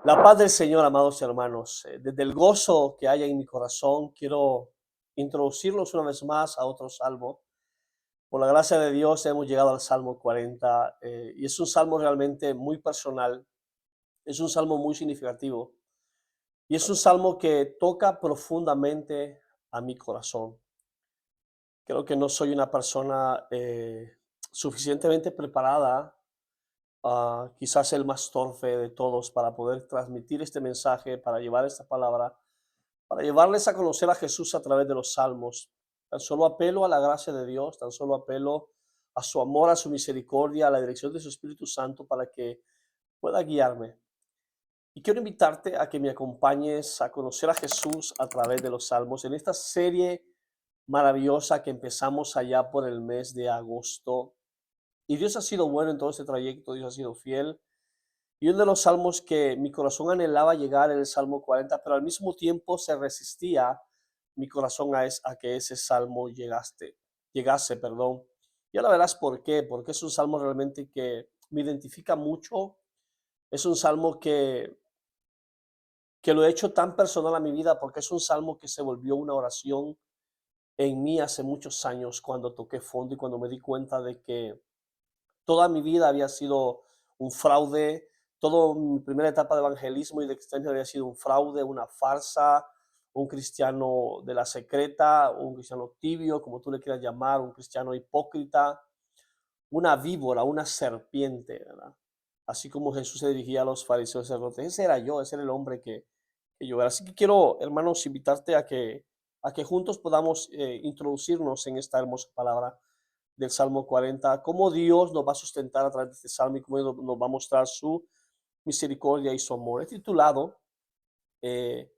La paz del Señor, amados hermanos. Desde el gozo que haya en mi corazón, quiero introducirlos una vez más a otro salmo. Por la gracia de Dios hemos llegado al Salmo 40 y es un salmo realmente muy personal, es un salmo muy significativo y es un salmo que toca profundamente a mi corazón. Creo que no soy una persona suficientemente preparada, quizás el más torpe de todos, para poder transmitir este mensaje, para llevar esta palabra, para llevarles a conocer a Jesús a través de los salmos. Tan solo apelo a la gracia de Dios, tan solo apelo a su amor, a su misericordia, a la dirección de su Espíritu Santo para que pueda guiarme. Y quiero invitarte a que me acompañes a conocer a Jesús a través de los salmos en esta serie maravillosa que empezamos allá por el mes de agosto. Y Dios ha sido bueno en todo este trayecto, Dios ha sido fiel. Y uno de los salmos que mi corazón anhelaba llegar era el Salmo 40, pero al mismo tiempo se resistía mi corazón a que ese salmo llegase, perdón. Y ahora verás por qué, porque es un salmo realmente que me identifica mucho, es un salmo que lo he hecho tan personal a mi vida, porque es un salmo que se volvió una oración en mí hace muchos años cuando toqué fondo y cuando me di cuenta de que toda mi vida había sido un fraude, toda mi primera etapa de evangelismo y de cristianismo había sido un fraude, una farsa, un cristiano de la secreta, un cristiano tibio, como tú le quieras llamar, un cristiano hipócrita, una víbora, una serpiente, ¿verdad? Así como Jesús se dirigía a los fariseos y sacerdotes. Ese era yo, ese era el hombre que yo era. Así que quiero, hermanos, invitarte a que juntos podamos introducirnos en esta hermosa palabra del Salmo 40, cómo Dios nos va a sustentar a través de este salmo y cómo nos va a mostrar su misericordia y su amor. He titulado eh,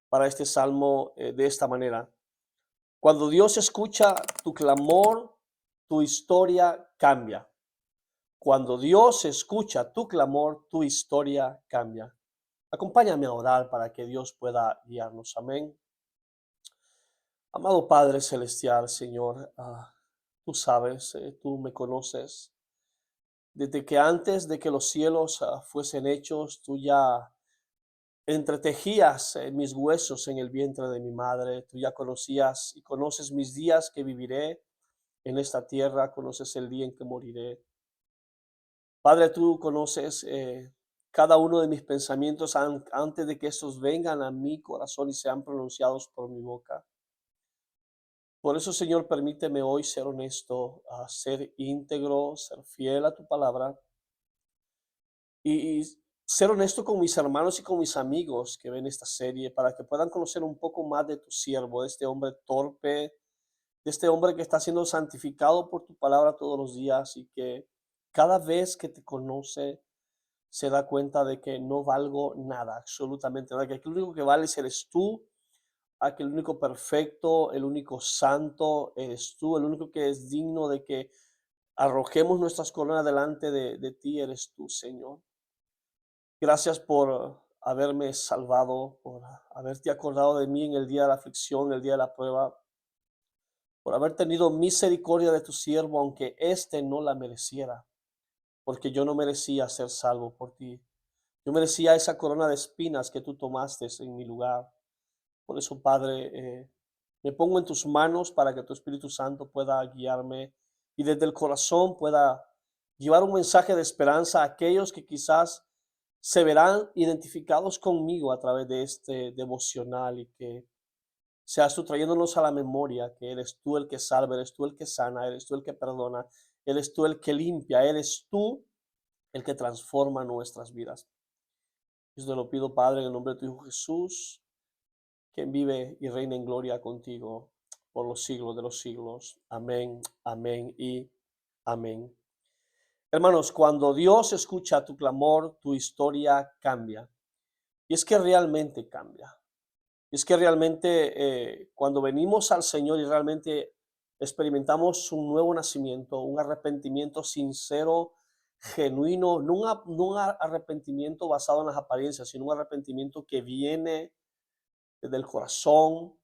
para este salmo de esta manera: cuando Dios escucha tu clamor, tu historia cambia. Cuando Dios escucha tu clamor, tu historia cambia. Acompáñame a orar para que Dios pueda guiarnos. Amén. Amado Padre Celestial, Señor, tú sabes, tú me conoces. Desde que antes de que los cielos fuesen hechos, tú ya entretejías mis huesos en el vientre de mi madre. Tú ya conocías y conoces mis días que viviré en esta tierra, conoces el día en que moriré. Padre, tú conoces cada uno de mis pensamientos antes de que estos vengan a mi corazón y sean pronunciados por mi boca. Por eso, Señor, permíteme hoy ser honesto, ser íntegro, ser fiel a tu palabra y ser honesto con mis hermanos y con mis amigos que ven esta serie para que puedan conocer un poco más de tu siervo, de este hombre torpe, de este hombre que está siendo santificado por tu palabra todos los días y que cada vez que te conoce se da cuenta de que no valgo nada, absolutamente nada, que el único que vales eres tú, a que el único perfecto, el único santo eres tú, el único que es digno de que arrojemos nuestras coronas delante de ti eres tú, Señor. Gracias por haberme salvado, por haberte acordado de mí en el día de la aflicción, en el día de la prueba, por haber tenido misericordia de tu siervo, aunque éste no la mereciera, porque yo no merecía ser salvo por ti. Yo merecía esa corona de espinas que tú tomaste en mi lugar. Por eso, Padre, me pongo en tus manos para que tu Espíritu Santo pueda guiarme y desde el corazón pueda llevar un mensaje de esperanza a aquellos que quizás se verán identificados conmigo a través de este devocional y que seas tú trayéndonos a la memoria que eres tú el que salva, eres tú el que sana, eres tú el que perdona, eres tú el que limpia, eres tú el que transforma nuestras vidas. Yo te lo pido, Padre, en el nombre de tu Hijo Jesús, quien vive y reina en gloria contigo por los siglos de los siglos. Amén, amén y amén. Hermanos, cuando Dios escucha tu clamor, tu historia cambia. Y es que realmente cambia. Y es que realmente cuando venimos al Señor y realmente experimentamos un nuevo nacimiento, un arrepentimiento sincero, genuino, no un arrepentimiento basado en las apariencias, sino un arrepentimiento que viene desde el corazón,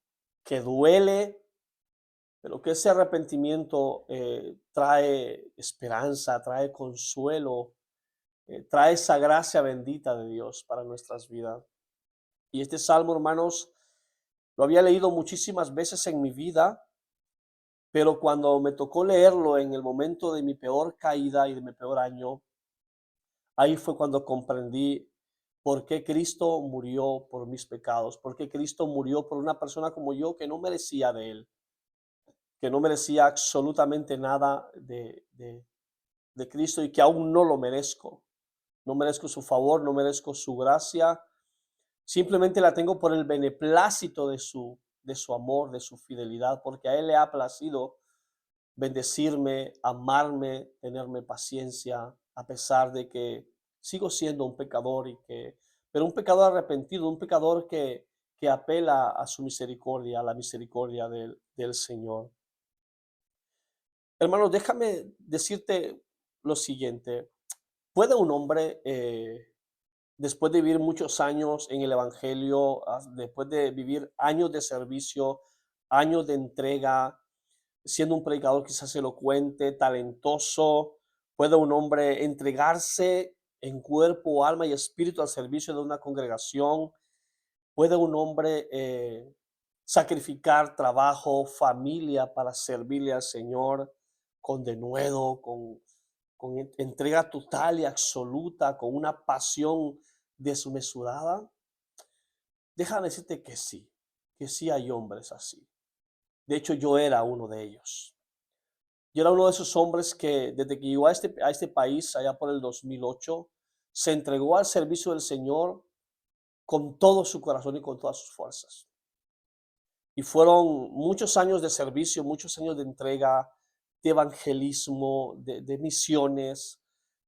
que duele, pero que ese arrepentimiento trae esperanza, trae consuelo, trae esa gracia bendita de Dios para nuestras vidas. Y este salmo, hermanos, lo había leído muchísimas veces en mi vida, pero cuando me tocó leerlo en el momento de mi peor caída y de mi peor año, ahí fue cuando comprendí por qué Cristo murió por mis pecados, por qué Cristo murió por una persona como yo que no merecía de Él, que no merecía absolutamente nada de Cristo y que aún no lo merezco. No merezco su favor, no merezco su gracia, simplemente la tengo por el beneplácito de su amor, de su fidelidad, porque a Él le ha placido bendecirme, amarme, tenerme paciencia, a pesar de que sigo siendo un pecador pero un pecador arrepentido, un pecador que apela a su misericordia, a la misericordia del Señor. Hermano, déjame decirte lo siguiente. ¿Puede un hombre, después de vivir muchos años en el Evangelio, después de vivir años de servicio, años de entrega, siendo un predicador quizás elocuente, talentoso, puede un hombre entregarse en cuerpo, alma y espíritu al servicio de una congregación? ¿Puede un hombre sacrificar trabajo, familia para servirle al Señor con denuedo, con entrega total y absoluta, con una pasión desmesurada? Déjame decirte que sí hay hombres así. De hecho, yo era uno de ellos. Yo era uno de esos hombres que desde que llegó a este país, allá por el 2008, se entregó al servicio del Señor con todo su corazón y con todas sus fuerzas. Y fueron muchos años de servicio, muchos años de entrega, de evangelismo, de misiones,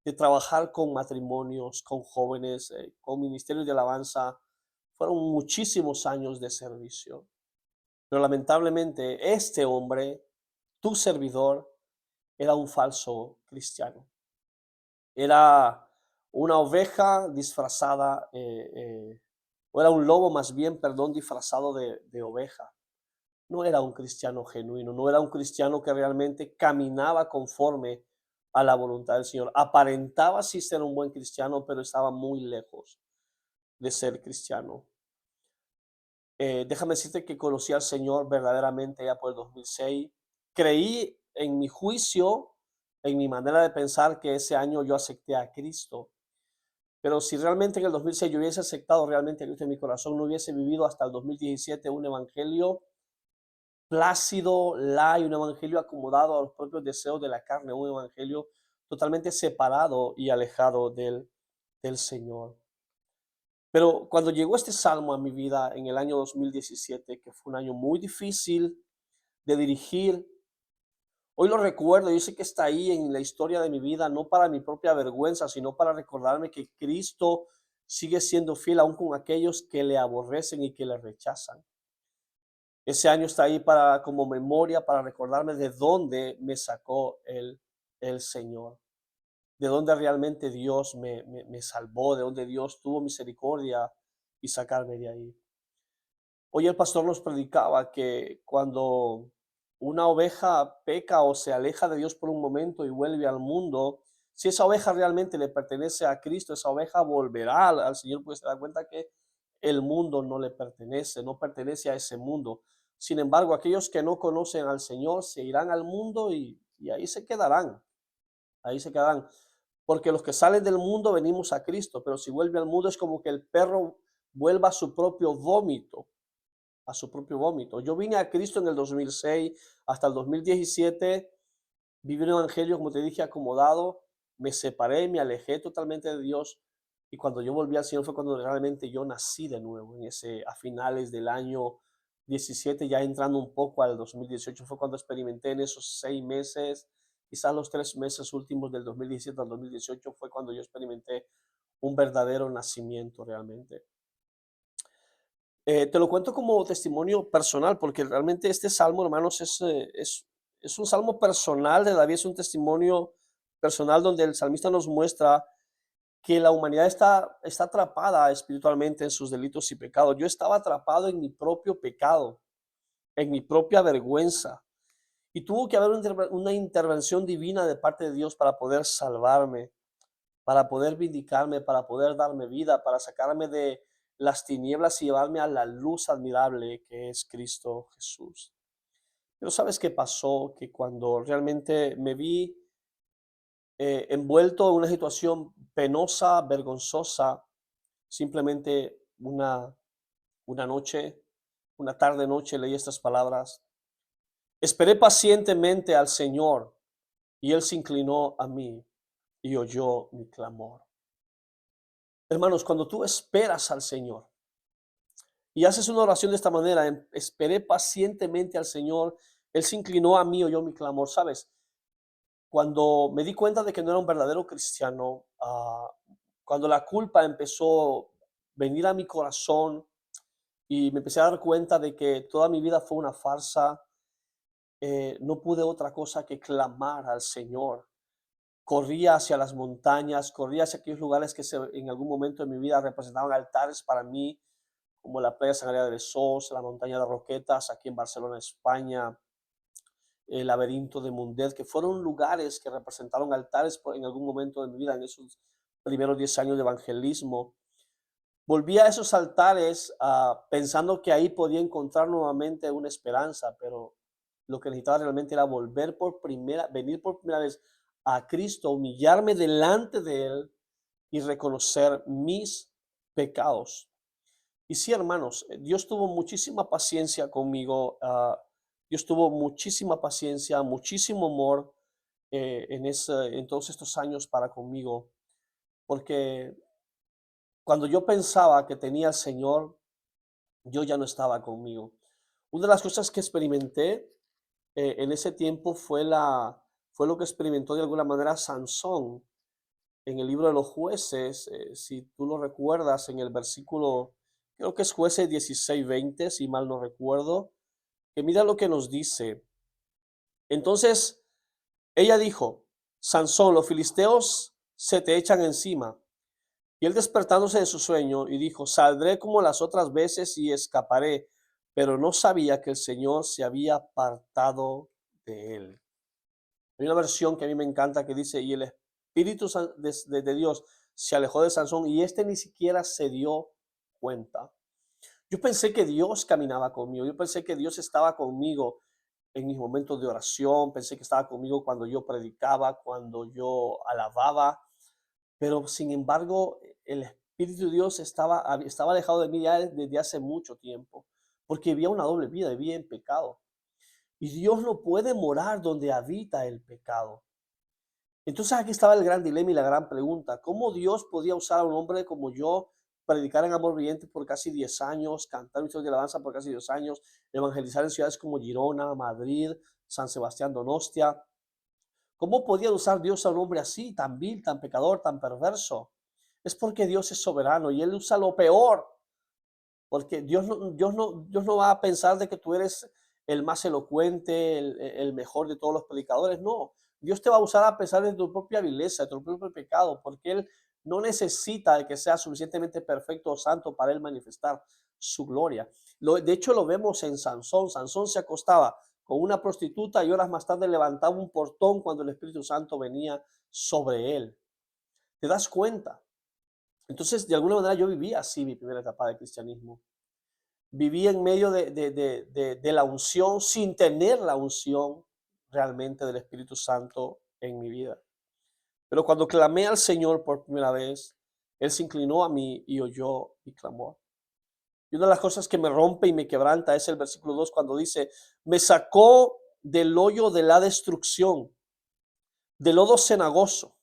de trabajar con matrimonios, con jóvenes, con ministerios de alabanza. Fueron muchísimos años de servicio. Pero lamentablemente este hombre, tu servidor, era un falso cristiano. Era una oveja disfrazada, o era un lobo más bien, perdón, disfrazado de oveja. No era un cristiano genuino, no era un cristiano que realmente caminaba conforme a la voluntad del Señor. Aparentaba sí ser un buen cristiano, pero estaba muy lejos de ser cristiano. Déjame decirte que conocí al Señor verdaderamente ya por el 2006. Creí en mi juicio, en mi manera de pensar, que ese año yo acepté a Cristo. Pero si realmente en el 2006 yo hubiese aceptado realmente a Cristo en mi corazón, no hubiese vivido hasta el 2017 un evangelio plácido, light, un evangelio acomodado a los propios deseos de la carne, un evangelio totalmente separado y alejado del Señor. Pero cuando llegó este salmo a mi vida en el año 2017, que fue un año muy difícil de dirigir, hoy lo recuerdo, yo sé que está ahí en la historia de mi vida, no para mi propia vergüenza, sino para recordarme que Cristo sigue siendo fiel aún con aquellos que le aborrecen y que le rechazan. Ese año está ahí para, como memoria, para recordarme de dónde me sacó el Señor, de dónde realmente Dios me salvó, de dónde Dios tuvo misericordia y sacarme de ahí. Hoy el pastor nos predicaba que cuando una oveja peca o se aleja de Dios por un momento y vuelve al mundo, si esa oveja realmente le pertenece a Cristo, esa oveja volverá al Señor, pues se da cuenta que el mundo no le pertenece, no pertenece a ese mundo. Sin embargo, aquellos que no conocen al Señor se irán al mundo y ahí se quedarán. Porque los que salen del mundo venimos a Cristo, pero si vuelve al mundo es como que el perro vuelva a su propio vómito, a su propio vómito. Yo vine a Cristo en el 2006 hasta el 2017, viví un evangelio, como te dije, acomodado, me separé, me alejé totalmente de Dios, y cuando yo volví al Señor fue cuando realmente yo nací de nuevo, a finales del año 17, ya entrando un poco al 2018, fue cuando experimenté en esos 6 meses, quizás los 3 meses últimos del 2017 al 2018, fue cuando yo experimenté un verdadero nacimiento realmente. Te lo cuento como testimonio personal, porque realmente este salmo, hermanos, es un salmo personal de David, es un testimonio personal donde el salmista nos muestra que la humanidad está atrapada espiritualmente en sus delitos y pecados. Yo estaba atrapado en mi propio pecado, en mi propia vergüenza, y tuvo que haber una intervención divina de parte de Dios para poder salvarme, para poder vindicarme, para poder darme vida, para sacarme de las tinieblas y llevarme a la luz admirable que es Cristo Jesús. Pero ¿sabes qué pasó? Que cuando realmente me vi envuelto en una situación penosa, vergonzosa, simplemente una noche, una tarde noche leí estas palabras. Esperé pacientemente al Señor y Él se inclinó a mí y oyó mi clamor. Hermanos, cuando tú esperas al Señor y haces una oración de esta manera, esperé pacientemente al Señor, Él se inclinó a mí y oyó mi clamor. ¿Sabes? Cuando me di cuenta de que no era un verdadero cristiano, cuando la culpa empezó a venir a mi corazón y me empecé a dar cuenta de que toda mi vida fue una farsa, no pude otra cosa que clamar al Señor. Corría hacia las montañas, corría hacia aquellos lugares que en algún momento de mi vida representaban altares para mí, como la playa Sangría de Besós, la montaña de Roquetas, aquí en Barcelona, España, el laberinto de Mundet, que fueron lugares que representaron altares en algún momento de mi vida, en esos primeros 10 años de evangelismo. Volví a esos altares pensando que ahí podía encontrar nuevamente una esperanza, pero lo que necesitaba realmente era venir por primera vez a Cristo, humillarme delante de Él y reconocer mis pecados. Y sí, hermanos, Dios tuvo muchísima paciencia conmigo. Dios tuvo muchísima paciencia, muchísimo amor en todos estos años para conmigo, porque cuando yo pensaba que tenía al Señor, yo ya no estaba conmigo. Una de las cosas que experimenté en ese tiempo fue lo que experimentó de alguna manera Sansón en el libro de los jueces, si tú lo recuerdas, en el versículo, creo que es jueces 16:20, si mal no recuerdo, que mira lo que nos dice. Entonces ella dijo, Sansón, los filisteos se te echan encima. Y él despertándose de su sueño y dijo, saldré como las otras veces y escaparé, pero no sabía que el Señor se había apartado de él. Hay una versión que a mí me encanta que dice, y el Espíritu de Dios se alejó de Sansón y este ni siquiera se dio cuenta. Yo pensé que Dios caminaba conmigo, yo pensé que Dios estaba conmigo en mis momentos de oración, pensé que estaba conmigo cuando yo predicaba, cuando yo alababa, pero sin embargo el Espíritu de Dios estaba alejado de mí ya desde hace mucho tiempo, porque vivía una doble vida, vivía en pecado. Y Dios no puede morar donde habita el pecado. Entonces aquí estaba el gran dilema y la gran pregunta. ¿Cómo Dios podía usar a un hombre como yo, predicar en amor viviente por casi 10 años, cantar historias de alabanza por casi 10 años, evangelizar en ciudades como Girona, Madrid, San Sebastián, Donostia? ¿Cómo podía usar Dios a un hombre así, tan vil, tan pecador, tan perverso? Es porque Dios es soberano y Él usa lo peor. Porque Dios no va a pensar de que tú eres el más elocuente, el mejor de todos los predicadores. No, Dios te va a usar a pesar de tu propia vileza, de tu propio pecado, porque Él no necesita de que seas suficientemente perfecto o santo para Él manifestar su gloria. De hecho, lo vemos en Sansón. Sansón se acostaba con una prostituta y horas más tarde levantaba un portón cuando el Espíritu Santo venía sobre él. ¿Te das cuenta? Entonces, de alguna manera yo vivía así mi primera etapa de cristianismo. Viví en medio de la unción sin tener la unción realmente del Espíritu Santo en mi vida. Pero cuando clamé al Señor por primera vez, Él se inclinó a mí y oyó mi clamor. Y una de las cosas que me rompe y me quebranta es el versículo 2 cuando dice, me sacó del hoyo de la destrucción, del lodo cenagoso.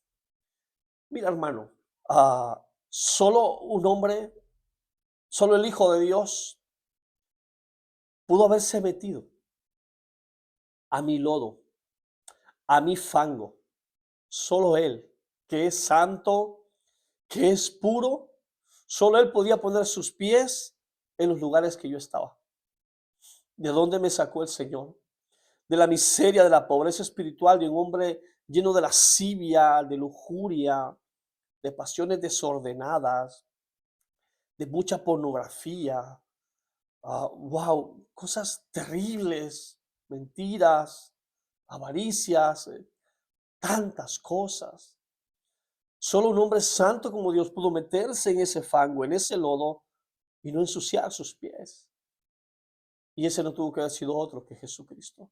Mira, hermano, solo un hombre, solo el Hijo de Dios pudo haberse metido a mi lodo, a mi fango. Solo Él, que es santo, que es puro, solo Él podía poner sus pies en los lugares que yo estaba. ¿De dónde me sacó el Señor? De la miseria, de la pobreza espiritual, de un hombre lleno de lascivia, de lujuria, de pasiones desordenadas, de mucha pornografía. Wow, cosas terribles, mentiras, avaricias, tantas cosas. Solo un hombre santo como Dios pudo meterse en ese fango, en ese lodo y no ensuciar sus pies. Y ese no tuvo que haber sido otro que Jesucristo.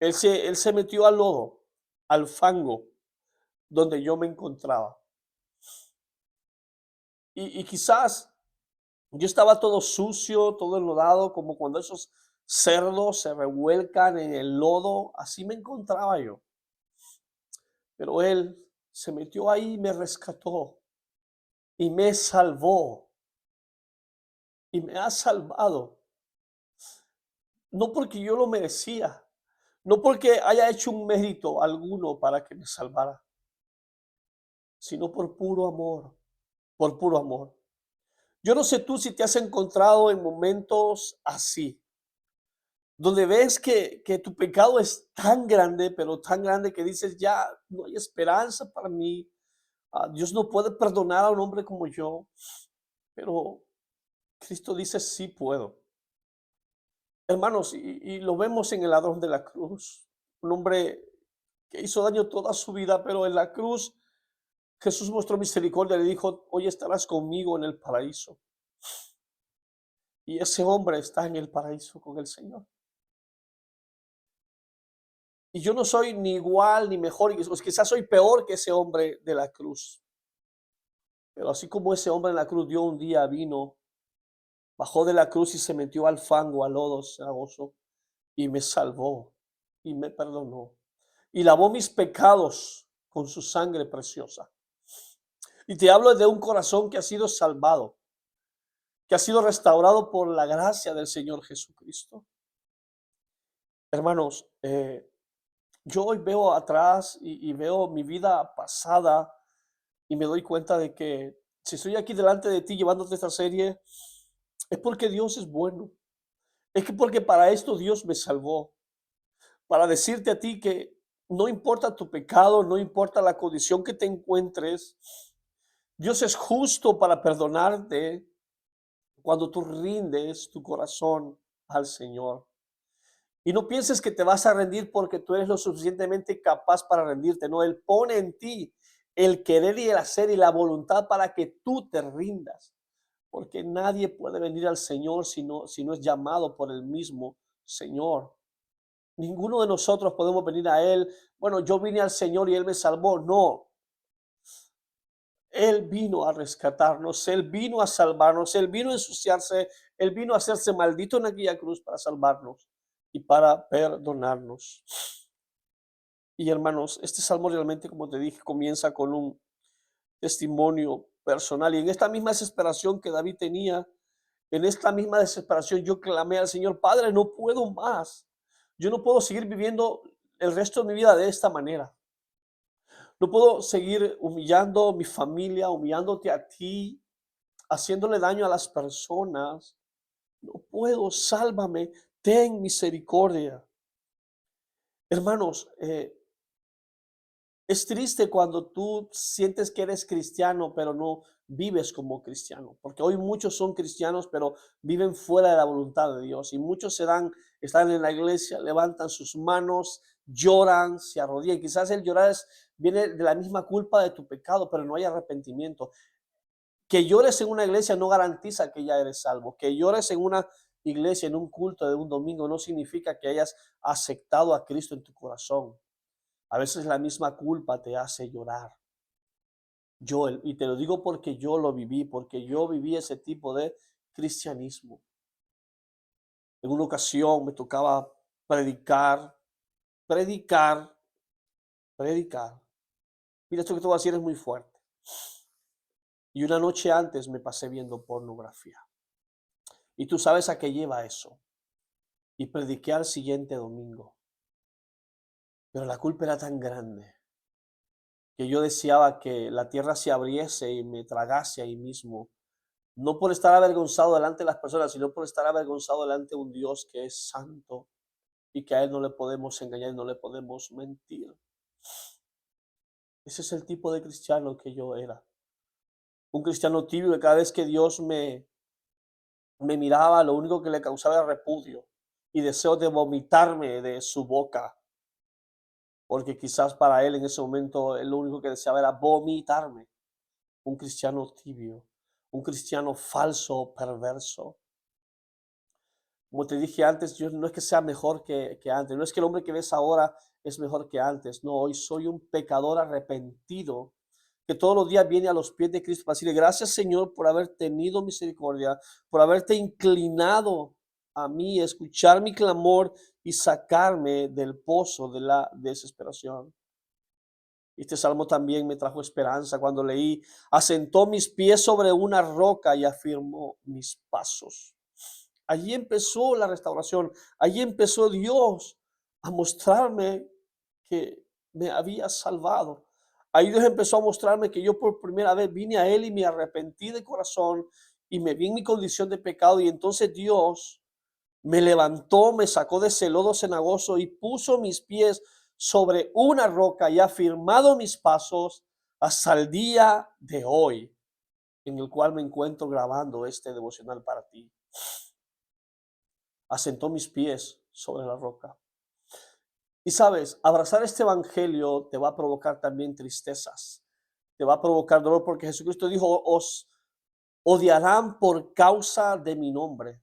Él se metió al lodo, al fango, donde yo me encontraba. Y quizás yo estaba todo sucio, todo enlodado, como cuando esos cerdos se revuelcan en el lodo, así me encontraba yo. Pero Él se metió ahí y me rescató y me salvó y me ha salvado. No porque yo lo merecía, no porque haya hecho un mérito alguno para que me salvara, sino por puro amor, por puro amor. Yo no sé tú si te has encontrado en momentos así, donde ves que tu pecado es tan grande, pero tan grande que dices, ya no hay esperanza para mí. Dios no puede perdonar a un hombre como yo, pero Cristo dice, sí puedo. Hermanos, y lo vemos en el ladrón de la cruz, un hombre que hizo daño toda su vida, pero en la cruz Jesús mostró misericordia, le dijo, hoy estarás conmigo en el paraíso. Y ese hombre está en el paraíso con el Señor. Y yo no soy ni igual ni mejor, y quizás soy peor que ese hombre de la cruz. Pero así como ese hombre en la cruz dio un día, vino, bajó de la cruz y se metió al fango, al lodo cenagoso, y me salvó y me perdonó. Y lavó mis pecados con su sangre preciosa. Y te hablo de un corazón que ha sido salvado, que ha sido restaurado por la gracia del Señor Jesucristo. Hermanos, yo hoy veo atrás y veo mi vida pasada y me doy cuenta de que si estoy aquí delante de ti llevándote esta serie, es porque Dios es bueno. Es que porque para esto Dios me salvó. Para decirte a ti que no importa tu pecado, no importa la condición que te encuentres, Dios es justo para perdonarte cuando tú rindes tu corazón al Señor. Y no pienses que te vas a rendir porque tú eres lo suficientemente capaz para rendirte. No, Él pone en ti el querer y el hacer y la voluntad para que tú te rindas. Porque nadie puede venir al Señor si no es llamado por el mismo Señor. Ninguno de nosotros podemos venir a Él. Bueno, yo vine al Señor y Él me salvó. No, Él vino a rescatarnos, Él vino a salvarnos, Él vino a ensuciarse, Él vino a hacerse maldito en aquella cruz para salvarnos y para perdonarnos. Y hermanos, este salmo realmente, como te dije, comienza con un testimonio personal. Y en esta misma desesperación que David tenía, en esta misma desesperación yo clamé al Señor, Padre, no puedo más. Yo no puedo seguir viviendo el resto de mi vida de esta manera. No puedo seguir humillando a mi familia, humillándote a ti, haciéndole daño a las personas. No puedo, sálvame, ten misericordia. Hermanos, es triste cuando tú sientes que eres cristiano, pero no vives como cristiano, porque hoy muchos son cristianos, pero viven fuera de la voluntad de Dios y muchos están en la iglesia, levantan sus manos, lloran, se arrodillan. Quizás el llorar viene de la misma culpa de tu pecado, pero no hay arrepentimiento. Que llores en una iglesia no garantiza que ya eres salvo. Que llores en una iglesia, en un culto de un domingo, no significa que hayas aceptado a Cristo en tu corazón. A veces la misma culpa te hace llorar. Y te lo digo porque yo lo viví, porque yo viví ese tipo de cristianismo. En una ocasión me tocaba predicar, predicar, predicar. Mira, esto que te voy a decir es muy fuerte. Y una noche antes me pasé viendo pornografía. Y tú sabes a qué lleva eso. Y prediqué al siguiente domingo. Pero la culpa era tan grande que yo deseaba que la tierra se abriese y me tragase ahí mismo. No por estar avergonzado delante de las personas, sino por estar avergonzado delante de un Dios que es santo y que a Él no le podemos engañar y no le podemos mentir. Ese es el tipo de cristiano que yo era. Un cristiano tibio que cada vez que Dios me miraba, lo único que le causaba era repudio y deseo de vomitarme de su boca. porque quizás para él en ese momento él lo único que deseaba era vomitarme. Un cristiano tibio, un cristiano falso, perverso. Como te dije antes, yo no es que sea mejor que antes, no es que el hombre que ves ahora es mejor que antes, no, hoy soy un pecador arrepentido que todos los días viene a los pies de Cristo para decirle, gracias Señor por haber tenido misericordia, por haberte inclinado a mí, escuchar mi clamor y sacarme del pozo de la desesperación. Este salmo también me trajo esperanza cuando leí, asentó mis pies sobre una roca y afirmó mis pasos. Allí empezó la restauración, allí empezó Dios a mostrarme que me había salvado. Ahí Dios empezó a mostrarme que yo por primera vez vine a Él y me arrepentí de corazón y me vi en mi condición de pecado y entonces Dios me levantó, me sacó de ese lodo cenagoso y puso mis pies sobre una roca y ha firmado mis pasos hasta el día de hoy, en el cual me encuentro grabando este devocional para ti. Asentó mis pies sobre la roca. Y sabes, abrazar este evangelio te va a provocar también tristezas, te va a provocar dolor, porque Jesucristo dijo, os odiarán por causa de mi nombre.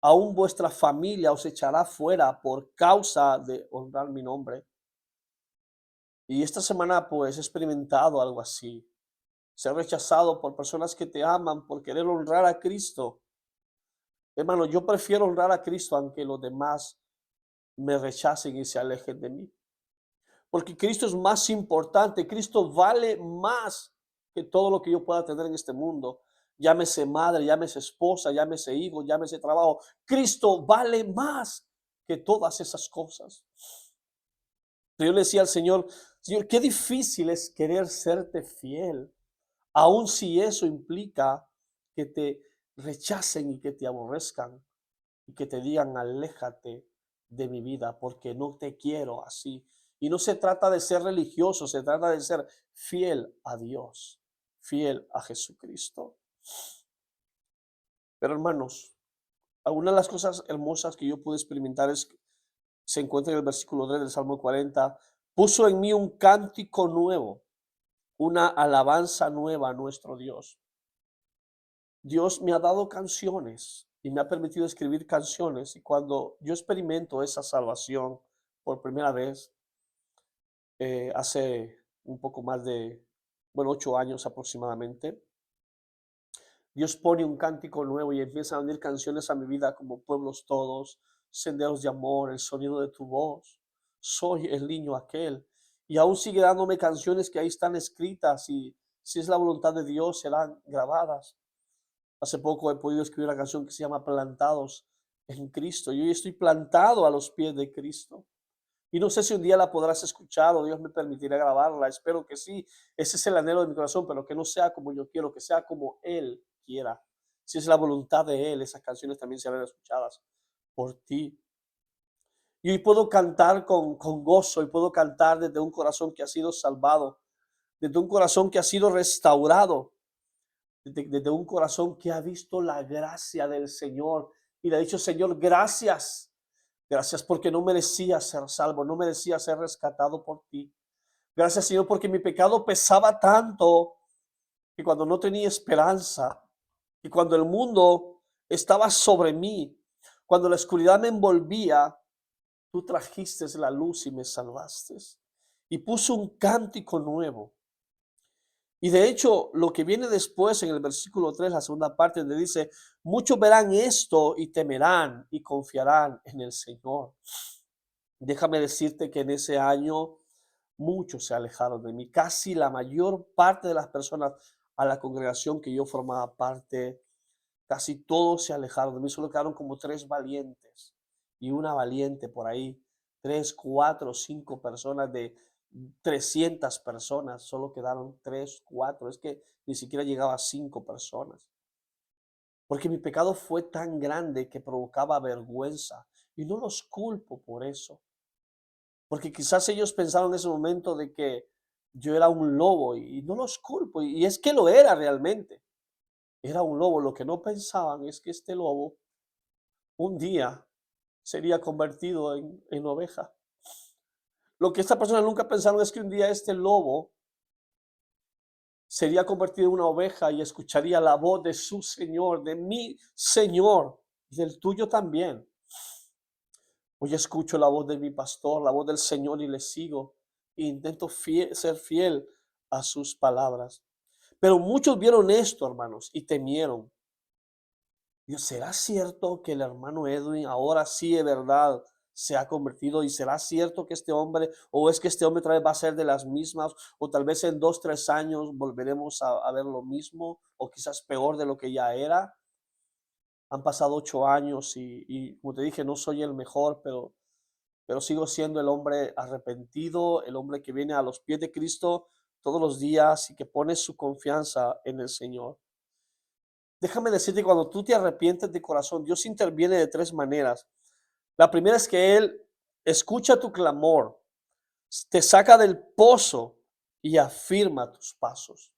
Aún vuestra familia os echará fuera por causa de honrar mi nombre. Y esta semana pues he experimentado algo así. Ser rechazado por personas que te aman por querer honrar a Cristo. Hermano, yo prefiero honrar a Cristo aunque los demás me rechacen y se alejen de mí. Porque Cristo es más importante. Cristo vale más que todo lo que yo pueda tener en este mundo. Llámese madre, llámese esposa, llámese hijo, llámese trabajo. Cristo vale más que todas esas cosas. Yo le decía al Señor, Señor, qué difícil es querer serte fiel, aun si eso implica que te rechacen y que te aborrezcan y que te digan, aléjate de mi vida porque no te quiero así. Y no se trata de ser religioso, se trata de ser fiel a Dios, fiel a Jesucristo. Pero hermanos, algunas de las cosas hermosas que yo pude experimentar es que se encuentra en el versículo 3 del Salmo 40, puso en mí un cántico nuevo, una alabanza nueva a nuestro Dios. Dios me ha dado canciones y me ha permitido escribir canciones y cuando yo experimento esa salvación por primera vez, hace un poco más de, bueno, 8 años aproximadamente, Dios pone un cántico nuevo y empieza a venir canciones a mi vida como Pueblos Todos, Senderos de Amor, El Sonido de tu Voz, Soy el Niño Aquel. Y aún sigue dándome canciones que ahí están escritas y si es la voluntad de Dios serán grabadas. Hace poco he podido escribir una canción que se llama Plantados en Cristo. Yo estoy plantado a los pies de Cristo. Y no sé si un día la podrás escuchar o Dios me permitirá grabarla. Espero que sí. Ese es el anhelo de mi corazón, pero que no sea como yo quiero, que sea como Él quiera. Si es la voluntad de Él, esas canciones también serán escuchadas por ti. Y hoy puedo cantar con gozo y puedo cantar desde un corazón que ha sido salvado, desde un corazón que ha sido restaurado, desde un corazón que ha visto la gracia del Señor y le ha dicho, Señor, gracias. Gracias porque no merecía ser salvo, no merecía ser rescatado por ti. Gracias, Señor, porque mi pecado pesaba tanto que cuando no tenía esperanza y cuando el mundo estaba sobre mí, cuando la oscuridad me envolvía, tú trajiste la luz y me salvaste. Y puso un cántico nuevo. Y de hecho, lo que viene después en el versículo 3, la segunda parte, donde dice, muchos verán esto y temerán y confiarán en el Señor. Déjame decirte que en ese año muchos se alejaron de mí. Casi la mayor parte de las personas a la congregación que yo formaba parte, casi todos se alejaron de mí. Solo quedaron como 3 valientes y una valiente por ahí. 3, 4, 5 personas de 300 personas. Solo quedaron 3, 4. Es que ni siquiera llegaba a 5 personas. Porque mi pecado fue tan grande que provocaba vergüenza. Y no los culpo por eso. Porque quizás ellos pensaron en ese momento de que yo era un lobo y no los culpo. Y es que lo era realmente. Era un lobo. Lo que no pensaban es que este lobo un día sería convertido en oveja. Lo que esta persona nunca pensaron es que un día este lobo sería convertido en una oveja y escucharía la voz de su Señor, de mi Señor y del tuyo también. Hoy escucho la voz de mi pastor, la voz del Señor y le sigo. E intento ser fiel a sus palabras. Pero muchos vieron esto, hermanos, y temieron. Dios, ¿será cierto que el hermano Edwin ahora sí de verdad se ha convertido? ¿Y será cierto que este hombre, o es que este hombre otra vez va a ser de las mismas, o tal vez en 2, 3 años volveremos a ver lo mismo, o quizás peor de lo que ya era? Han pasado 8 años y como te dije, no soy el mejor, pero sigo siendo el hombre arrepentido, el hombre que viene a los pies de Cristo todos los días y que pone su confianza en el Señor. Déjame decirte, cuando tú te arrepientes de corazón, Dios interviene de 3 maneras. La primera es que Él escucha tu clamor, te saca del pozo y afirma tus pasos.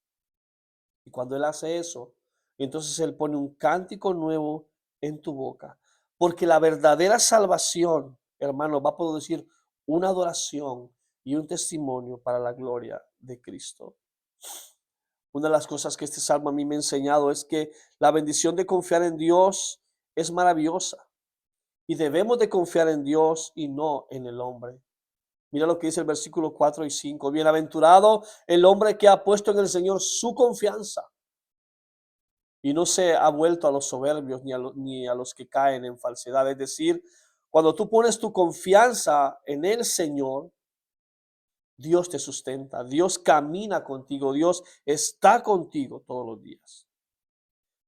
Y cuando Él hace eso, entonces Él pone un cántico nuevo en tu boca. Porque la verdadera salvación, hermano, va a producir una adoración y un testimonio para la gloria de Cristo. Una de las cosas que este salmo a mí me ha enseñado es que la bendición de confiar en Dios es maravillosa y debemos de confiar en Dios y no en el hombre. Mira lo que dice el versículo 4 y 5. Bienaventurado el hombre que ha puesto en el Señor su confianza y no se ha vuelto a los soberbios ni a los que caen en falsedad. Es decir, cuando tú pones tu confianza en el Señor, Dios te sustenta, Dios camina contigo, Dios está contigo todos los días.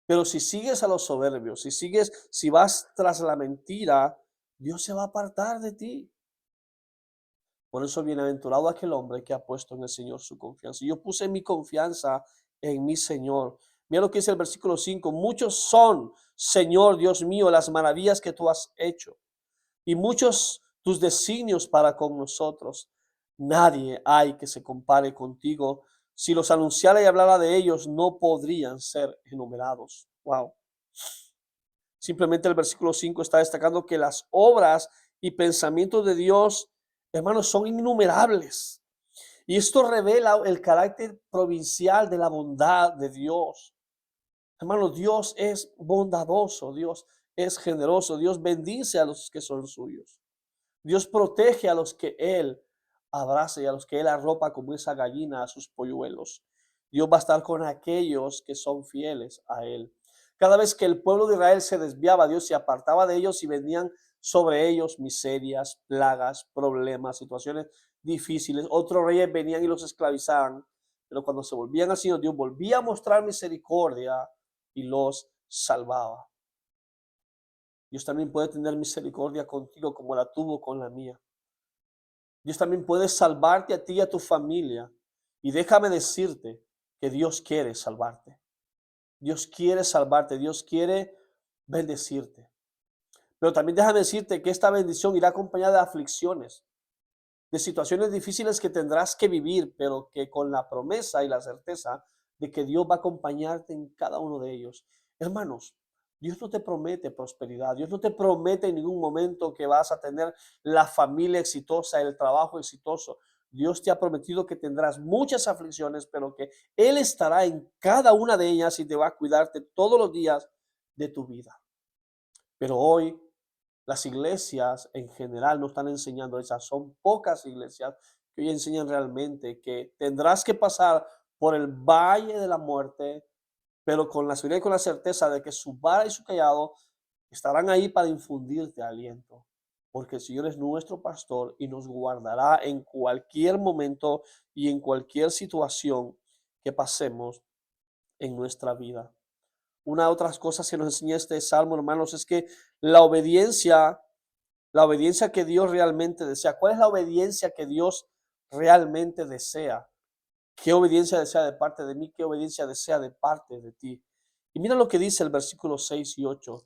Pero si sigues a los soberbios, si vas tras la mentira, Dios se va a apartar de ti. Por eso, bienaventurado aquel hombre que ha puesto en el Señor su confianza. Yo puse mi confianza en mi Señor. Mira lo que dice el versículo 5. Muchos son, Señor Dios mío, las maravillas que tú has hecho, y muchos tus designios para con nosotros. Nadie hay que se compare contigo. Si los anunciara y hablara de ellos, no podrían ser enumerados. Wow. Simplemente el versículo 5 está destacando que las obras y pensamientos de Dios, hermanos, son innumerables. Y esto revela el carácter provincial de la bondad de Dios. Hermanos, Dios es bondadoso, Dios es generoso, Dios bendice a los que son suyos. Dios protege a los que Él abraza y a los que Él arropa como esa gallina a sus polluelos. Dios va a estar con aquellos que son fieles a Él. Cada vez que el pueblo de Israel se desviaba, Dios se apartaba de ellos y venían sobre ellos miserias, plagas, problemas, situaciones difíciles. Otros reyes venían y los esclavizaban, pero cuando se volvían al Señor, Dios volvía a mostrar misericordia y los salvaba. Dios también puede tener misericordia contigo como la tuvo con la mía. Dios también puede salvarte a ti y a tu familia. Y déjame decirte que Dios quiere salvarte. Dios quiere salvarte. Dios quiere bendecirte. Pero también déjame decirte que esta bendición irá acompañada de aflicciones, de situaciones difíciles que tendrás que vivir, pero que con la promesa y la certeza de que Dios va a acompañarte en cada uno de ellos. Hermanos, Dios no te promete prosperidad, Dios no te promete en ningún momento que vas a tener la familia exitosa, el trabajo exitoso. Dios te ha prometido que tendrás muchas aflicciones, pero que Él estará en cada una de ellas y te va a cuidarte todos los días de tu vida. Pero hoy las iglesias en general no están enseñando esas. Son pocas iglesias que hoy enseñan realmente que tendrás que pasar por el valle de la muerte, pero con la seguridad y con la certeza de que su vara y su callado estarán ahí para infundirte aliento. Porque el Señor es nuestro pastor y nos guardará en cualquier momento y en cualquier situación que pasemos en nuestra vida. Una de otras cosas que nos enseña este salmo, hermanos, es que la obediencia la obediencia que Dios realmente desea. ¿Cuál es la obediencia que Dios realmente desea? ¿Qué obediencia desea de parte de mí? ¿Qué obediencia desea de parte de ti? Y mira lo que dice el versículo 6 y 8.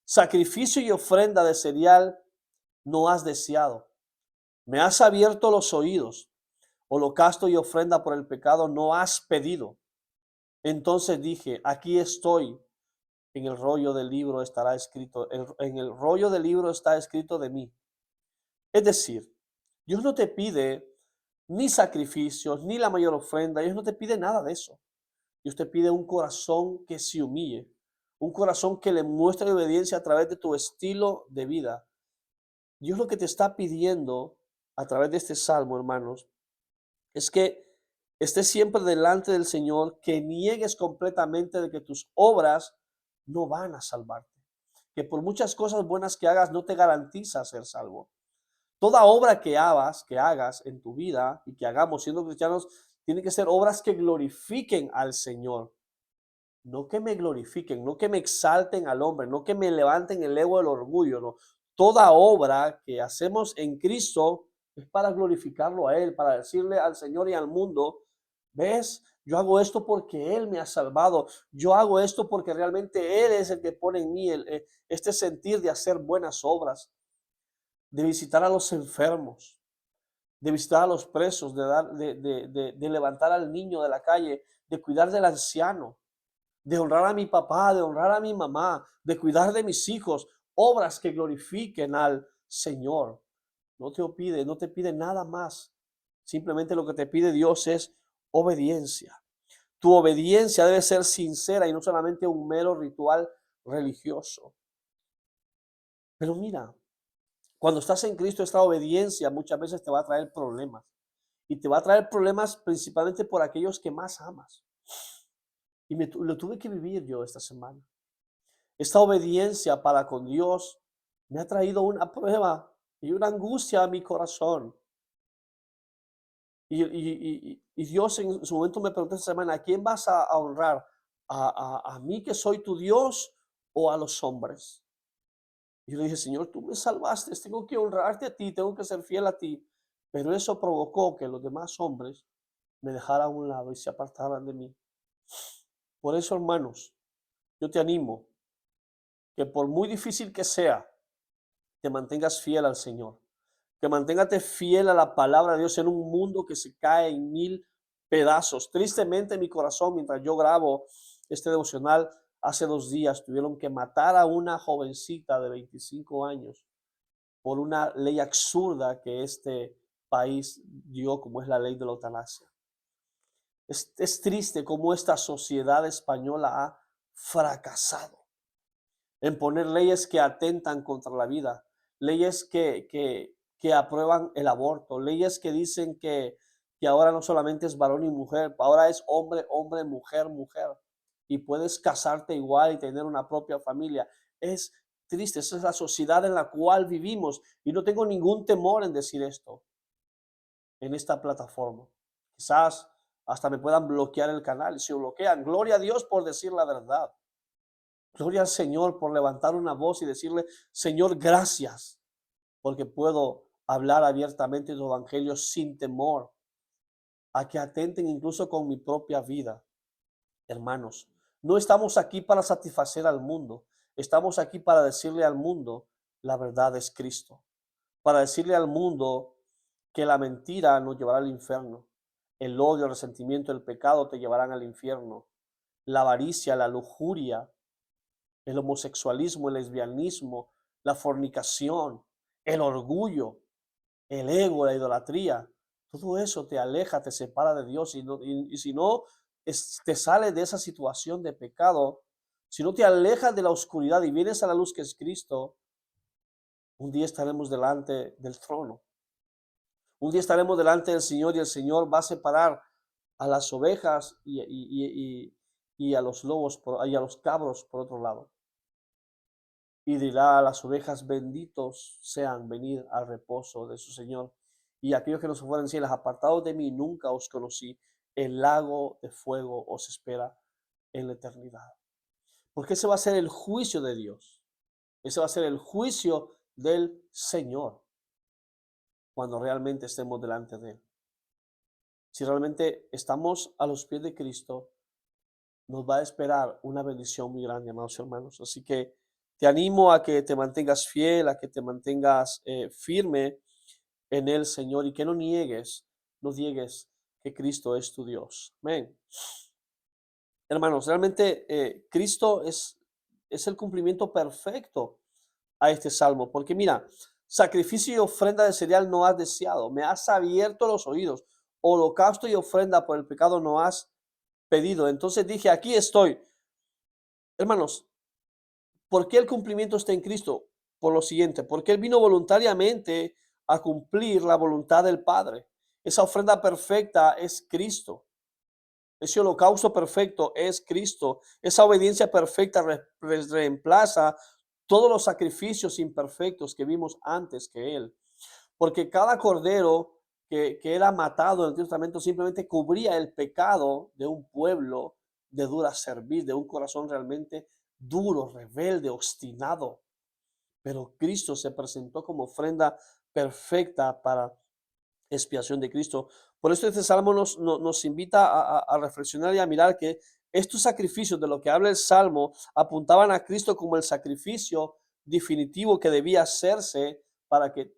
Sacrificio y ofrenda de cereal no has deseado. Me has abierto los oídos. Holocausto y ofrenda por el pecado no has pedido. Entonces dije, aquí estoy. En el rollo del libro estará escrito, en el rollo del libro está escrito de mí. Es decir, Dios no te pide ni sacrificios, ni la mayor ofrenda. Dios no te pide nada de eso. Dios te pide un corazón que se humille, un corazón que le muestre obediencia a través de tu estilo de vida. Dios lo que te está pidiendo a través de este salmo, hermanos, es que estés siempre delante del Señor, que niegues completamente de que tus obras no van a salvarte, que por muchas cosas buenas que hagas no te garantiza ser salvo. Toda obra que hagas en tu vida y que hagamos siendo cristianos, tiene que ser obras que glorifiquen al Señor. No que me glorifiquen, no que me exalten al hombre, no que me levanten el ego del orgullo, no. Toda obra que hacemos en Cristo es para glorificarlo a Él, para decirle al Señor y al mundo, ¿ves? Yo hago esto porque Él me ha salvado. Yo hago esto porque realmente Él es el que pone en mí este sentir de hacer buenas obras, de visitar a los enfermos, de visitar a los presos, de levantar al niño de la calle, de cuidar del anciano, de honrar a mi papá, de honrar a mi mamá, de cuidar de mis hijos, obras que glorifiquen al Señor. No te pide nada más. Simplemente lo que te pide Dios es obediencia. Tu obediencia debe ser sincera y no solamente un mero ritual religioso. Pero mira, cuando estás en Cristo, esta obediencia muchas veces te va a traer problemas. Y te va a traer problemas principalmente por aquellos que más amas. Y lo tuve que vivir yo esta semana. Esta obediencia para con Dios me ha traído una prueba y una angustia a mi corazón. Y Dios en su momento me preguntó esta semana, ¿a quién vas a honrar? ¿A mí que soy tu Dios o a los hombres? Y yo le dije, Señor, tú me salvaste, tengo que honrarte a ti, tengo que ser fiel a ti. Pero eso provocó que los demás hombres me dejaran a un lado y se apartaran de mí. Por eso, hermanos, yo te animo que por muy difícil que sea, te mantengas fiel al Señor, que manténgate fiel a la palabra de Dios en un mundo que se cae en mil pedazos. Tristemente, mi corazón, mientras yo grabo este devocional, hace 2 días tuvieron que matar a una jovencita de 25 años por una ley absurda que este país dio, como es la ley de la eutanasia. Es triste cómo esta sociedad española ha fracasado en poner leyes que atentan contra la vida, leyes que aprueban el aborto, leyes que dicen que ahora no solamente es varón y mujer, ahora es hombre, hombre, mujer, mujer, y puedes casarte igual y tener una propia familia. Es triste, esa es la sociedad en la cual vivimos y no tengo ningún temor en decir esto en esta plataforma. Quizás hasta me puedan bloquear el canal y si lo bloquean, gloria a Dios por decir la verdad. Gloria al Señor por levantar una voz y decirle, Señor, gracias, porque puedo hablar abiertamente tu evangelio sin temor a que atenten incluso con mi propia vida. Hermanos, no estamos aquí para satisfacer al mundo, estamos aquí para decirle al mundo, la verdad es Cristo, para decirle al mundo que la mentira nos llevará al infierno, el odio, el resentimiento, el pecado te llevarán al infierno, la avaricia, la lujuria, el homosexualismo, el lesbianismo, la fornicación, el orgullo, el ego, la idolatría, todo eso te aleja, te separa de Dios y si no te sales de esa situación de pecado, si no te alejas de la oscuridad y vienes a la luz que es Cristo, un día estaremos delante del trono. Un día estaremos delante del Señor y el Señor va a separar a las ovejas y a los lobos y a los cabros por otro lado. Y dirá a las ovejas, benditos sean, venid al reposo de su Señor. Y aquellos que no se fueran cielos, apartados de mí, nunca os conocí. El lago de fuego os espera en la eternidad. Porque ese va a ser el juicio de Dios. Ese va a ser el juicio del Señor cuando realmente estemos delante de Él. Si realmente estamos a los pies de Cristo, nos va a esperar una bendición muy grande, amados hermanos. Así que te animo a que te mantengas fiel, a que te mantengas firme en el Señor y que no niegues que Cristo es tu Dios. Amén. Hermanos, realmente Cristo es el cumplimiento perfecto a este salmo, porque mira, sacrificio y ofrenda de cereal no has deseado, me has abierto los oídos, holocausto y ofrenda por el pecado no has pedido. Entonces dije, aquí estoy. Hermanos, ¿por qué el cumplimiento está en Cristo? Por lo siguiente, porque Él vino voluntariamente a cumplir la voluntad del Padre. Esa ofrenda perfecta es Cristo. Ese holocausto perfecto es Cristo. Esa obediencia perfecta reemplaza todos los sacrificios imperfectos que vimos antes que Él. Porque cada cordero que era matado en el Antiguo Testamento simplemente cubría el pecado de un pueblo de dura cerviz, de un corazón realmente duro, rebelde, obstinado. Pero Cristo se presentó como ofrenda perfecta para expiación de Cristo. Por eso este salmo nos invita a reflexionar y a mirar que estos sacrificios de lo que habla el salmo apuntaban a Cristo como el sacrificio definitivo que debía hacerse para que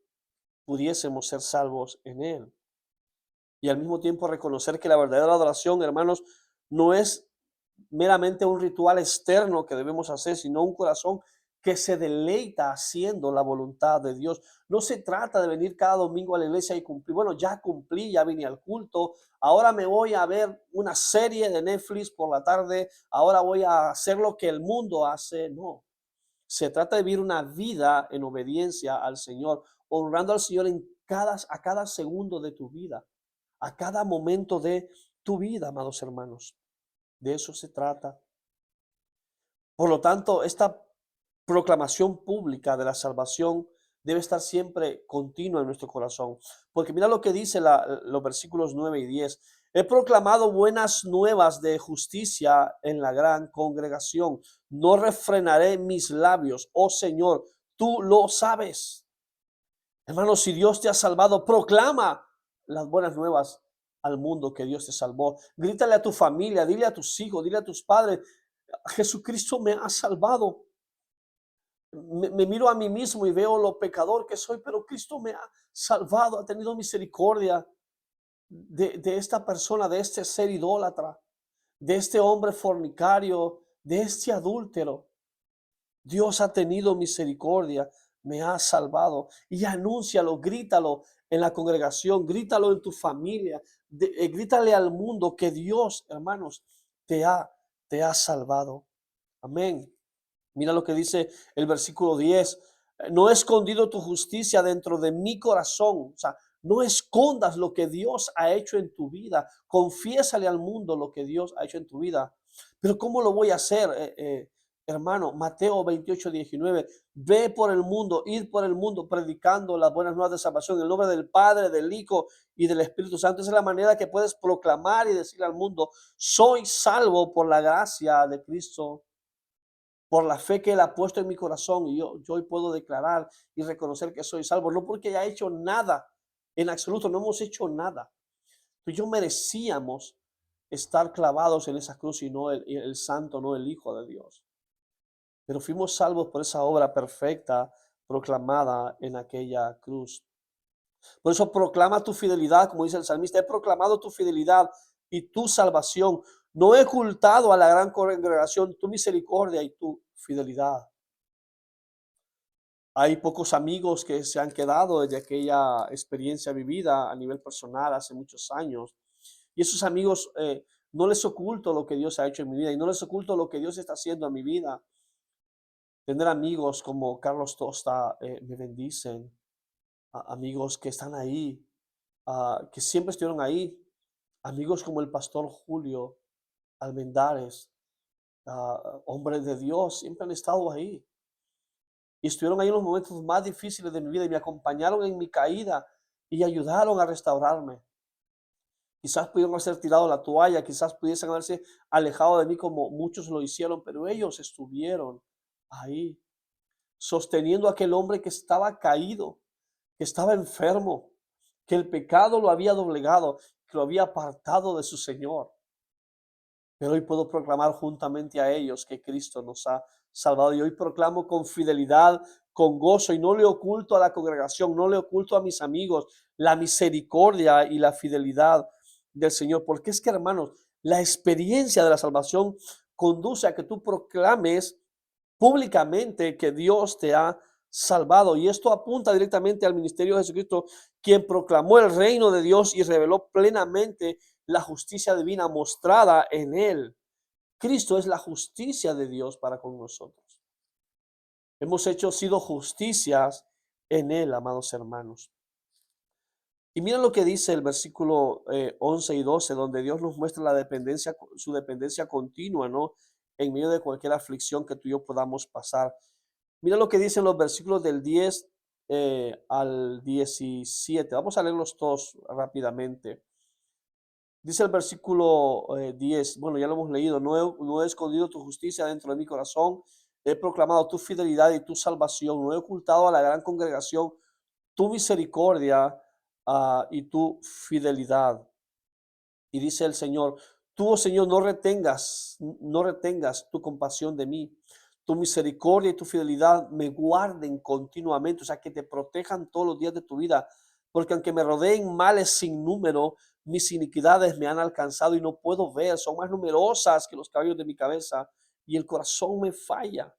pudiésemos ser salvos en Él. Y al mismo tiempo reconocer que la verdadera adoración, hermanos, no es meramente un ritual externo que debemos hacer, sino un corazón que se deleita haciendo la voluntad de Dios. No se trata de venir cada domingo a la iglesia y cumplir. Bueno, ya cumplí, ya vine al culto, ahora me voy a ver una serie de Netflix por la tarde, ahora voy a hacer lo que el mundo hace. No, se trata de vivir una vida en obediencia al Señor, honrando al Señor a cada segundo de tu vida, a cada momento de tu vida, amados hermanos. De eso se trata. Por lo tanto, esta proclamación pública de la salvación debe estar siempre continua en nuestro corazón. Porque mira lo que dice los versículos 9 y 10. He proclamado buenas nuevas de justicia en la gran congregación. No refrenaré mis labios. Oh Señor, tú lo sabes. Hermano, si Dios te ha salvado, proclama las buenas nuevas al mundo que Dios te salvó. Grítale a tu familia, dile a tus hijos, dile a tus padres, Jesucristo me ha salvado. Me miro a mí mismo y veo lo pecador que soy, pero Cristo me ha salvado, ha tenido misericordia de esta persona, de este ser idólatra, de este hombre fornicario, de este adúltero. Dios ha tenido misericordia, me ha salvado. Y anúncialo, grítalo en la congregación, grítalo en tu familia, grítale al mundo que Dios, hermanos, te ha salvado. Amén. Mira lo que dice el versículo 10. No he escondido tu justicia dentro de mi corazón. O sea, no escondas lo que Dios ha hecho en tu vida. Confiésale al mundo lo que Dios ha hecho en tu vida. Pero ¿cómo lo voy a hacer, hermano? Mateo 28:19. Ve por el mundo, ir por el mundo predicando las buenas nuevas de salvación en el nombre del Padre, del Hijo y del Espíritu Santo. Esa es la manera que puedes proclamar y decirle al mundo, soy salvo por la gracia de Cristo, por la fe que Él ha puesto en mi corazón, y yo hoy puedo declarar y reconocer que soy salvo, no porque haya hecho nada, en absoluto, no hemos hecho nada. Tú y yo merecíamos estar clavados en esa cruz y no el santo, no el Hijo de Dios. Pero fuimos salvos por esa obra perfecta proclamada en aquella cruz. Por eso proclama tu fidelidad, como dice el salmista, he proclamado tu fidelidad y tu salvación. No he ocultado a la gran congregación tu misericordia y tu fidelidad. Hay pocos amigos que se han quedado desde aquella experiencia vivida a nivel personal hace muchos años. Y esos amigos, no les oculto lo que Dios ha hecho en mi vida y no les oculto lo que Dios está haciendo en mi vida. Tener amigos como Carlos Tosta me bendicen. Amigos que están ahí, que siempre estuvieron ahí. Amigos como el pastor Julio Almendares, hombres de Dios, siempre han estado ahí. Y estuvieron ahí en los momentos más difíciles de mi vida y me acompañaron en mi caída y ayudaron a restaurarme. Quizás pudieron haber tirado la toalla, quizás pudiesen haberse alejado de mí como muchos lo hicieron, pero ellos estuvieron ahí, sosteniendo a aquel hombre que estaba caído, que estaba enfermo, que el pecado lo había doblegado, que lo había apartado de su Señor. Pero hoy puedo proclamar juntamente a ellos que Cristo nos ha salvado. Y hoy proclamo con fidelidad, con gozo, y no le oculto a la congregación, no le oculto a mis amigos la misericordia y la fidelidad del Señor. Porque es que, hermanos, la experiencia de la salvación conduce a que tú proclames públicamente que Dios te ha salvado. Y esto apunta directamente al ministerio de Jesucristo, quien proclamó el reino de Dios y reveló plenamente la justicia divina mostrada en él. Cristo es la justicia de Dios para con nosotros. Hemos sido justicias en él, amados hermanos. Y mira lo que dice el versículo 11 y 12, donde Dios nos muestra la dependencia, su dependencia continua, ¿no? En medio de cualquier aflicción que tú y yo podamos pasar. Mira lo que dicen los versículos del 10 al 17. Vamos a leerlos todos rápidamente. Dice el versículo 10, bueno, ya lo hemos leído, no he escondido tu justicia dentro de mi corazón, he proclamado tu fidelidad y tu salvación, no he ocultado a la gran congregación tu misericordia y tu fidelidad. Y dice el Señor, tú, oh Señor, no retengas tu compasión de mí. Tu misericordia y tu fidelidad me guarden continuamente, o sea, que te protejan todos los días de tu vida. Porque aunque me rodeen males sin número, mis iniquidades me han alcanzado y no puedo ver, son más numerosas que los cabellos de mi cabeza y el corazón me falla.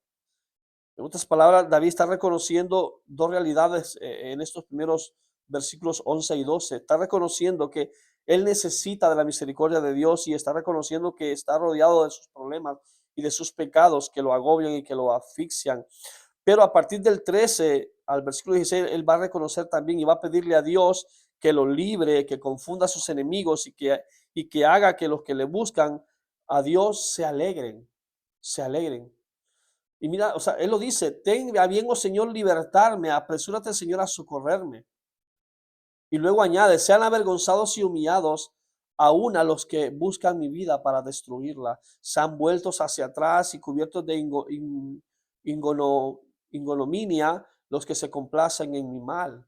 En otras palabras, David está reconociendo dos realidades en estos primeros versículos 11 y 12. Está reconociendo que él necesita de la misericordia de Dios y está reconociendo que está rodeado de sus problemas y de sus pecados que lo agobian y que lo asfixian. Pero a partir del 13 al versículo 16, él va a reconocer también y va a pedirle a Dios que lo libre, que confunda a sus enemigos y que haga que los que le buscan a Dios se alegren, se alegren. Y mira, o sea, él lo dice, ten a bien, oh Señor, libertarme, apresúrate, Señor, a socorrerme. Y luego añade, sean avergonzados y humillados aún a los que buscan mi vida para destruirla. Sean vueltos hacia atrás y cubiertos de ingono- ignominia los que se complacen en mi mal.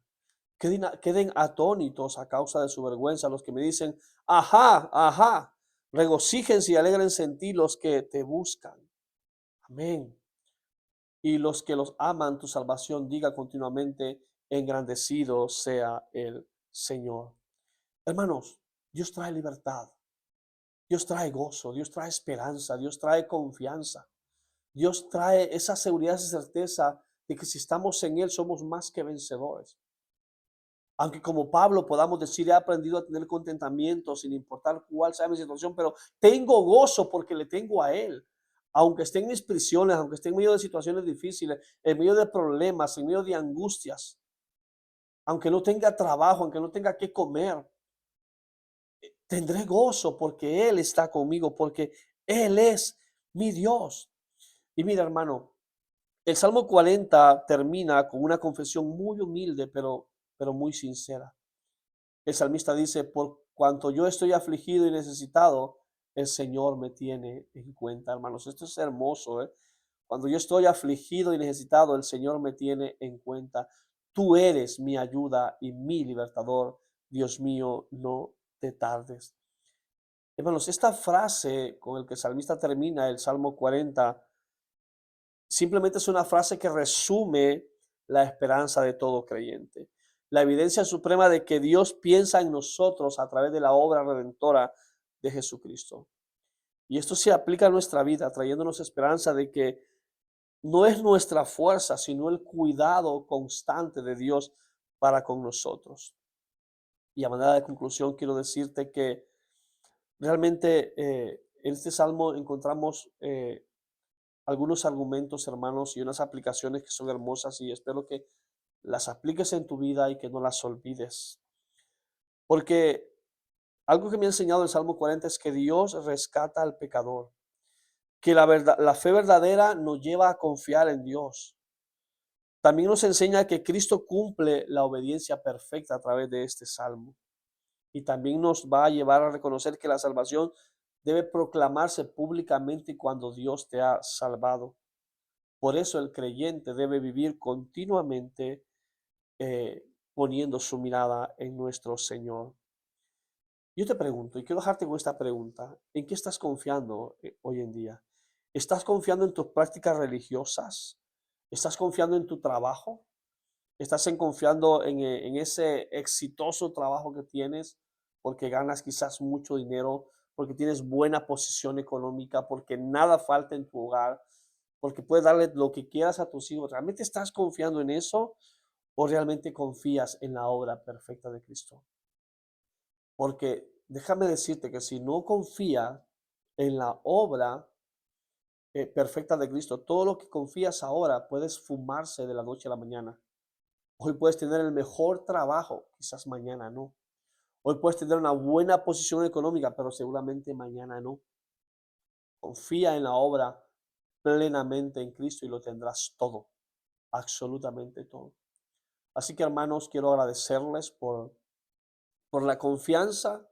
Queden atónitos a causa de su vergüenza los que me dicen, ajá, ajá. Regocíjense y alegrense en ti los que te buscan. Amén. Y los que los aman tu salvación, diga continuamente, engrandecido sea el Señor. Hermanos, Dios trae libertad, Dios trae gozo, Dios trae esperanza, Dios trae confianza, Dios trae esa seguridad, esa certeza de que si estamos en Él somos más que vencedores. Aunque como Pablo podamos decir, he aprendido a tener contentamiento sin importar cuál sea mi situación, pero tengo gozo porque le tengo a Él. Aunque esté en mis prisiones, aunque esté en medio de situaciones difíciles, en medio de problemas, en medio de angustias, aunque no tenga trabajo, aunque no tenga que comer, tendré gozo porque Él está conmigo, porque Él es mi Dios. Y mira, hermano, el Salmo 40 termina con una confesión muy humilde, pero muy sincera. El salmista dice, por cuanto yo estoy afligido y necesitado, el Señor me tiene en cuenta, hermanos. Esto es hermoso, ¿eh? Cuando yo estoy afligido y necesitado, el Señor me tiene en cuenta. Tú eres mi ayuda y mi libertador. Dios mío, no te tardes. Hermanos, esta frase con el que el salmista termina el Salmo 40 simplemente es una frase que resume la esperanza de todo creyente. La evidencia suprema de que Dios piensa en nosotros a través de la obra redentora de Jesucristo. Y esto se aplica a nuestra vida, trayéndonos esperanza de que no es nuestra fuerza, sino el cuidado constante de Dios para con nosotros. Y a manera de conclusión, quiero decirte que realmente en este salmo encontramos algunos argumentos, hermanos, y unas aplicaciones que son hermosas y espero que las apliques en tu vida y que no las olvides. Porque algo que me ha enseñado el Salmo 40 es que Dios rescata al pecador, que la fe verdadera nos lleva a confiar en Dios. También nos enseña que Cristo cumple la obediencia perfecta a través de este salmo. Y también nos va a llevar a reconocer que la salvación debe proclamarse públicamente cuando Dios te ha salvado. Por eso el creyente debe vivir continuamente poniendo su mirada en nuestro Señor. Yo te pregunto, y quiero dejarte con esta pregunta, ¿en qué estás confiando hoy en día? ¿Estás confiando en tus prácticas religiosas? ¿Estás confiando en tu trabajo? ¿Estás confiando en ese exitoso trabajo que tienes porque ganas quizás mucho dinero, porque tienes buena posición económica, porque nada falta en tu hogar? porque puedes darle lo que quieras a tus hijos. ¿Realmente estás confiando en eso o realmente confías en la obra perfecta de Cristo? Porque déjame decirte que si no confía en la obra perfecta de Cristo, todo lo que confías ahora puedes fumarse de la noche a la mañana. Hoy puedes tener el mejor trabajo, quizás mañana no. Hoy puedes tener una buena posición económica, pero seguramente mañana no. Confía en la obra plenamente en Cristo y lo tendrás todo, absolutamente todo. Así que hermanos, quiero agradecerles por la confianza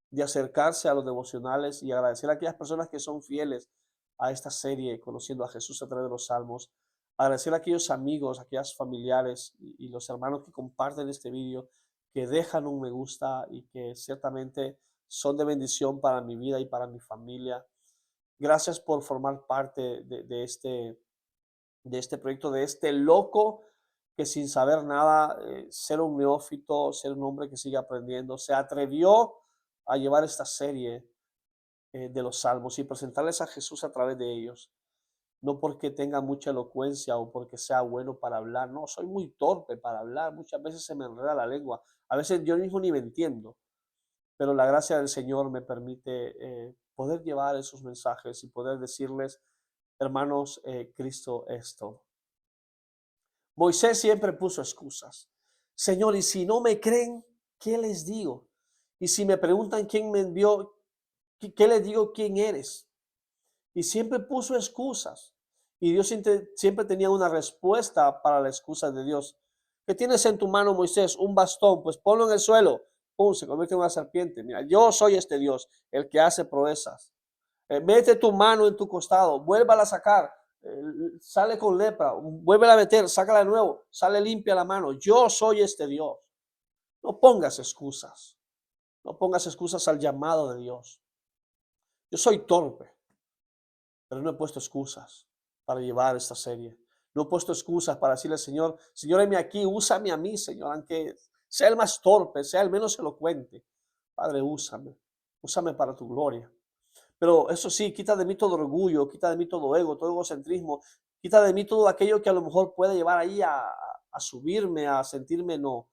de acercarse a los devocionales y agradecer a aquellas personas que son fieles a esta serie, conociendo a Jesús a través de los salmos. Agradecer a aquellos amigos, a aquellas familiares y los hermanos que comparten este video, que dejan un me gusta y que ciertamente son de bendición para mi vida y para mi familia. Gracias por formar parte de este proyecto, de este loco que sin saber nada, ser un neófito, ser un hombre que sigue aprendiendo, se atrevió a llevar esta serie de los salmos y presentarles a Jesús a través de ellos. No porque tenga mucha elocuencia o porque sea bueno para hablar, no, soy muy torpe para hablar, muchas veces se me enreda la lengua, a veces yo mismo ni me entiendo, pero la gracia del Señor me permite poder llevar esos mensajes y poder decirles, hermanos, Cristo es todo. Moisés siempre puso excusas. Señor, y si no me creen, ¿qué les digo? Y si me preguntan quién me envió, ¿qué les digo quién eres? Y siempre puso excusas. Y Dios siempre tenía una respuesta para la excusa de Dios. ¿Qué tienes en tu mano, Moisés? Un bastón, pues ponlo en el suelo. Pum, se convierte en una serpiente. Mira, yo soy este Dios, el que hace proezas. Mete tu mano en tu costado, vuélvala a sacar, sale con lepra, vuélvela a meter, sácala de nuevo, sale limpia la mano. Yo soy este Dios. No pongas excusas, no pongas excusas al llamado de Dios. Yo soy torpe, pero no he puesto excusas para llevar esta serie. No he puesto excusas para decirle al Señor, Señor, heme aquí, úsame a mí, Señor, aunque sea el más torpe, sea el menos elocuente. Padre, úsame para tu gloria. Pero eso sí, quita de mí todo orgullo, quita de mí todo ego, todo egocentrismo, quita de mí todo aquello que a lo mejor puede llevar ahí a subirme, a sentirme no.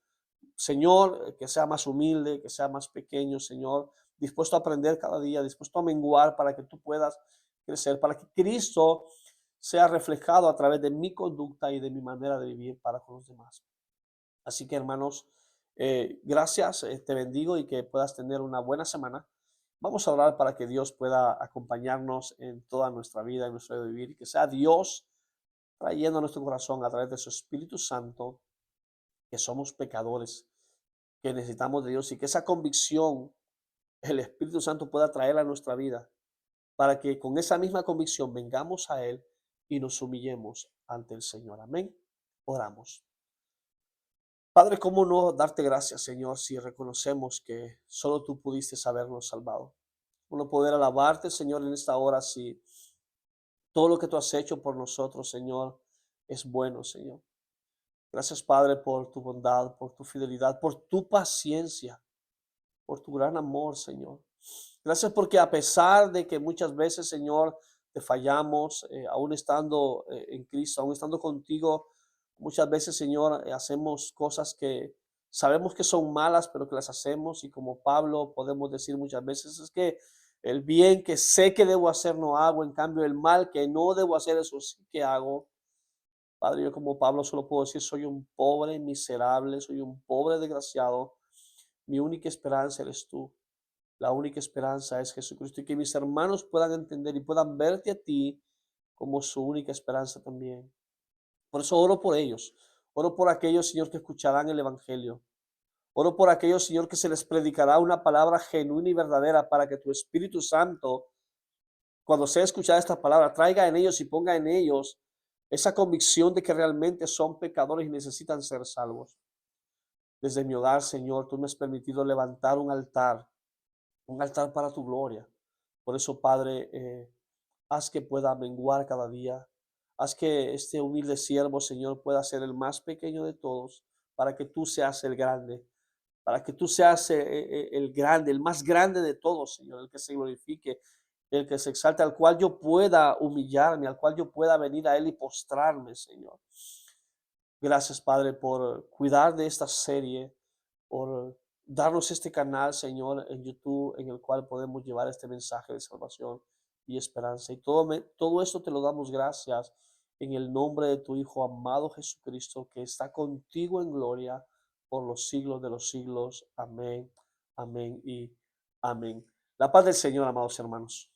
Señor, que sea más humilde, que sea más pequeño, Señor, dispuesto a aprender cada día, dispuesto a menguar para que tú puedas crecer, para que Cristo sea reflejado a través de mi conducta y de mi manera de vivir para con los demás. Así que hermanos, gracias, te bendigo y que puedas tener una buena semana. Vamos a orar para que Dios pueda acompañarnos en toda nuestra vida, en nuestro vivir, y que sea Dios trayendo a nuestro corazón a través de su Espíritu Santo, que somos pecadores, que necesitamos de Dios y que esa convicción el Espíritu Santo pueda traer a nuestra vida para que con esa misma convicción vengamos a Él y nos humillemos ante el Señor. Amén. Oramos. Padre, ¿cómo no darte gracias, Señor, si reconocemos que solo tú pudiste habernos salvado? ¿Cómo poder alabarte, Señor, en esta hora si todo lo que tú has hecho por nosotros, Señor, es bueno, Señor? Gracias, Padre, por tu bondad, por tu fidelidad, por tu paciencia, por tu gran amor, Señor. Gracias porque a pesar de que muchas veces, Señor, te fallamos, aún estando en Cristo, aún estando contigo, muchas veces, Señor, hacemos cosas que sabemos que son malas, pero que las hacemos y como Pablo podemos decir muchas veces, es que el bien que sé que debo hacer no hago, en cambio el mal que no debo hacer, eso sí que hago. Padre, yo como Pablo solo puedo decir, soy un pobre miserable, soy un pobre desgraciado. Mi única esperanza eres tú. La única esperanza es Jesucristo y que mis hermanos puedan entender y puedan verte a ti como su única esperanza también. Por eso oro por ellos. Oro por aquellos, Señor, que escucharán el Evangelio. Oro por aquellos, Señor, que se les predicará una palabra genuina y verdadera para que tu Espíritu Santo, cuando sea escuchada esta palabra, traiga en ellos y ponga en ellos esa convicción de que realmente son pecadores y necesitan ser salvos. Desde mi hogar, Señor, tú me has permitido levantar un altar para tu gloria. Por eso, Padre, haz que pueda menguar cada día. Haz que este humilde siervo, Señor, pueda ser el más pequeño de todos, para que tú seas el grande, para que tú seas el grande, el más grande de todos, Señor, el que se glorifique el que se exalte, al cual yo pueda humillarme, al cual yo pueda venir a Él y postrarme, Señor. Gracias, Padre, por cuidar de esta serie, por darnos este canal, Señor, en YouTube, en el cual podemos llevar este mensaje de salvación y esperanza. Y todo esto te lo damos gracias en el nombre de tu Hijo amado Jesucristo, que está contigo en gloria por los siglos de los siglos. Amén, amén y amén. La paz del Señor, amados hermanos.